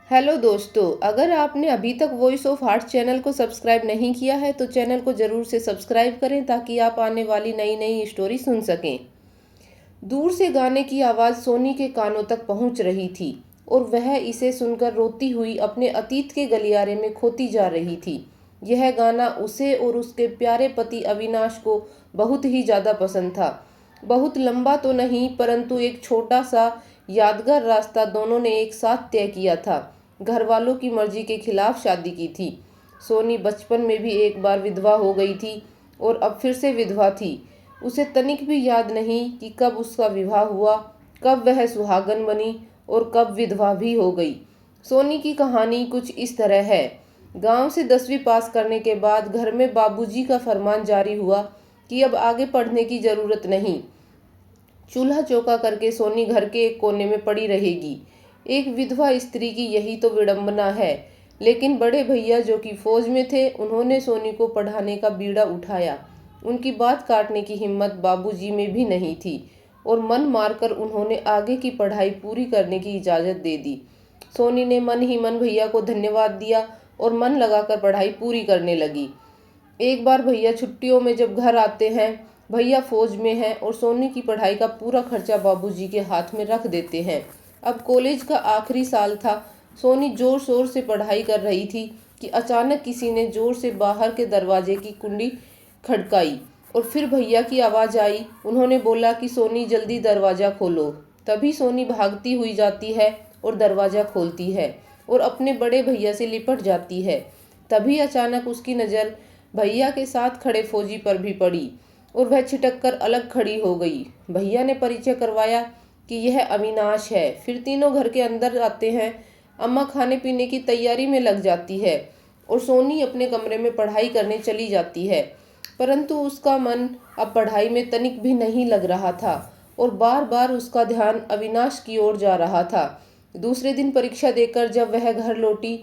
Hello दोस्तों, अगर आपने अभी तक वॉइस ऑफ हार्ट चैनल को सब्सक्राइब नहीं किया है तो चैनल को ज़रूर से सब्सक्राइब करें ताकि आप आने वाली नई नई स्टोरी सुन सकें। दूर से गाने की आवाज़ सोनी के कानों तक पहुंच रही थी और वह इसे सुनकर रोती हुई अपने अतीत के गलियारे में खोती जा रही थी। यह गाना उसे और उसके प्यारे पति अविनाश को बहुत ही ज़्यादा पसंद था। बहुत लंबा तो नहीं, परंतु एक छोटा सा यादगार रास्ता दोनों ने एक साथ तय किया था। घर वालों की मर्जी के खिलाफ शादी की थी। सोनी बचपन में भी एक बार विधवा हो गई थी और अब फिर से विधवा थी। उसे तनिक भी याद नहीं कि कब उसका विवाह हुआ, कब वह सुहागन बनी और कब विधवा भी हो गई। सोनी की कहानी कुछ इस तरह है। गांव से 10वीं पास करने के बाद घर में बाबूजी का फरमान जारी हुआ कि अब आगे पढ़ने की ज़रूरत नहीं। चूल्हा चौका करके सोनी घर के एक कोने में पड़ी रहेगी। एक विधवा स्त्री की यही तो विडंबना है। लेकिन बड़े भैया जो कि फौज में थे, उन्होंने सोनी को पढ़ाने का बीड़ा उठाया। उनकी बात काटने की हिम्मत बाबूजी में भी नहीं थी और मन मारकर उन्होंने आगे की पढ़ाई पूरी करने की इजाज़त दे दी। सोनी ने मन ही मन भैया को धन्यवाद दिया और मन लगाकर पढ़ाई पूरी करने लगी। एक बार भैया छुट्टियों में जब घर आते हैं, भैया फौज में हैं और सोनी की पढ़ाई का पूरा खर्चा बाबूजी के हाथ में रख देते हैं। अब कॉलेज का आखिरी साल था। सोनी जोर शोर से पढ़ाई कर रही थी कि अचानक किसी ने जोर से बाहर के दरवाजे की कुंडी खड़काई और फिर भैया की आवाज़ आई। उन्होंने बोला कि सोनी जल्दी दरवाज़ा खोलो। तभी सोनी भागती हुई जाती है और दरवाज़ा खोलती है और अपने बड़े भैया से लिपट जाती है। तभी अचानक उसकी नज़र भैया के साथ खड़े फौजी पर भी पड़ी और वह छिटक कर अलग खड़ी हो गई। भैया ने परिचय करवाया कि यह अविनाश है। फिर तीनों घर के अंदर आते हैं। अम्मा खाने पीने की तैयारी में लग जाती है और सोनी अपने कमरे में पढ़ाई करने चली जाती है, परंतु उसका मन अब पढ़ाई में तनिक भी नहीं लग रहा था और बार बार उसका ध्यान अविनाश की ओर जा रहा था। दूसरे दिन परीक्षा देकर जब वह घर लौटी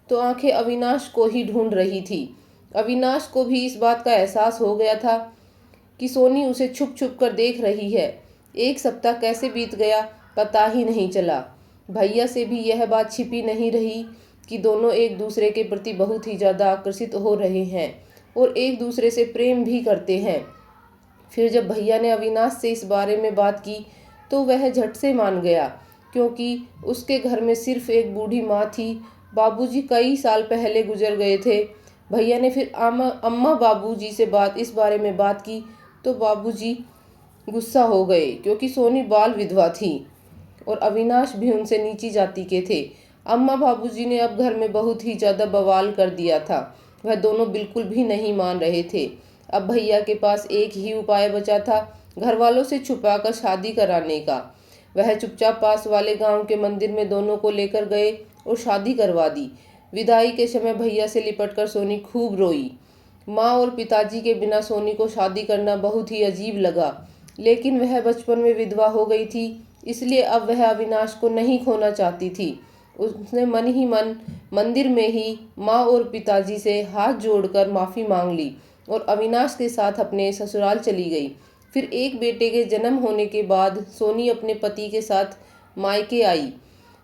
तो आंखें अविनाश को ही ढूंढ रही थी। अविनाश को भी इस बात का एहसास हो गया था कि सोनी उसे छुप छुप कर देख रही है। एक सप्ताह कैसे बीत गया पता ही नहीं चला। भैया से भी यह बात छिपी नहीं रही कि दोनों एक दूसरे के प्रति बहुत ही ज़्यादा आकर्षित हो रहे हैं और एक दूसरे से प्रेम भी करते हैं। फिर जब भैया ने अविनाश से इस बारे में बात की तो वह झट से मान गया, क्योंकि उसके घर में सिर्फ एक बूढ़ी माँ थी। बाबूजी कई साल पहले गुजर गए थे। भैया ने फिर अम्मा बाबूजी से इस बारे में बात की तो बाबूजी गुस्सा हो गए, क्योंकि सोनी बाल विधवा थी और अविनाश भी उनसे नीची जाति के थे। अम्मा बाबूजी ने अब घर में बहुत ही ज़्यादा बवाल कर दिया था। वह दोनों बिल्कुल भी नहीं मान रहे थे। अब भैया के पास एक ही उपाय बचा था, घर वालों से छुपाकर शादी कराने का। वह चुपचाप पास वाले गांव के मंदिर में दोनों को लेकर गए और शादी करवा दी। विदाई के समय भैया से लिपटकर सोनी खूब रोई। माँ और पिताजी के बिना सोनी को शादी करना बहुत ही अजीब लगा, लेकिन वह बचपन में विधवा हो गई थी, इसलिए अब वह अविनाश को नहीं खोना चाहती थी। उसने मन ही मन मंदिर में ही माँ और पिताजी से हाथ जोड़कर माफ़ी मांग ली और अविनाश के साथ अपने ससुराल चली गई। फिर एक बेटे के जन्म होने के बाद सोनी अपने पति के साथ मायके आई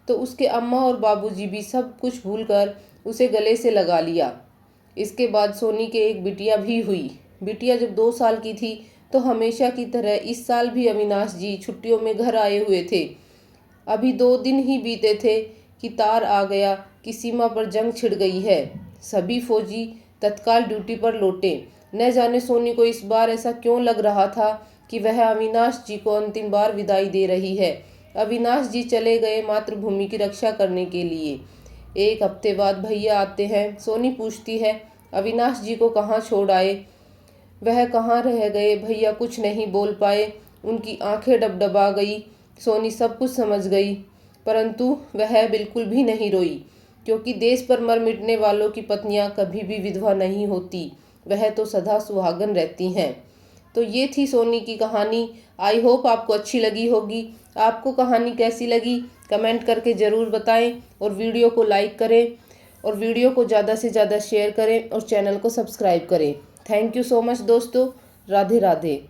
तो उसके अम्मा और बाबूजी भी सब कुछ भूलकर उसे गले से लगा लिया। इसके बाद सोनी के एक बिटिया भी हुई। बिटिया जब 2 साल की थी तो हमेशा की तरह इस साल भी अविनाश जी छुट्टियों में घर आए हुए थे। अभी 2 दिन ही बीते थे कि तार आ गया कि सीमा पर जंग छिड़ गई है। सभी फौजी तत्काल ड्यूटी पर लौटे। न जाने सोनी को इस बार ऐसा क्यों लग रहा था कि वह अविनाश जी को अंतिम बार विदाई दे रही है। अविनाश जी चले गए मातृभूमि की रक्षा करने के लिए। 1 हफ्ते बाद भैया आते हैं। सोनी पूछती है अविनाश जी को कहाँ छोड़ आए, वह कहाँ रह गए। भैया कुछ नहीं बोल पाए, उनकी आंखें डबडबा गई। सोनी सब कुछ समझ गई, परंतु वह बिल्कुल भी नहीं रोई, क्योंकि देश पर मर मिटने वालों की पत्नियां कभी भी विधवा नहीं होती, वह तो सदा सुहागन रहती हैं। तो ये थी सोनी की कहानी। आई होप आपको अच्छी लगी होगी। आपको कहानी कैसी लगी कमेंट करके ज़रूर बताएं और वीडियो को लाइक करें और वीडियो को ज़्यादा से ज़्यादा शेयर करें और चैनल को सब्सक्राइब करें। थैंक यू सो मच दोस्तों। राधे राधे।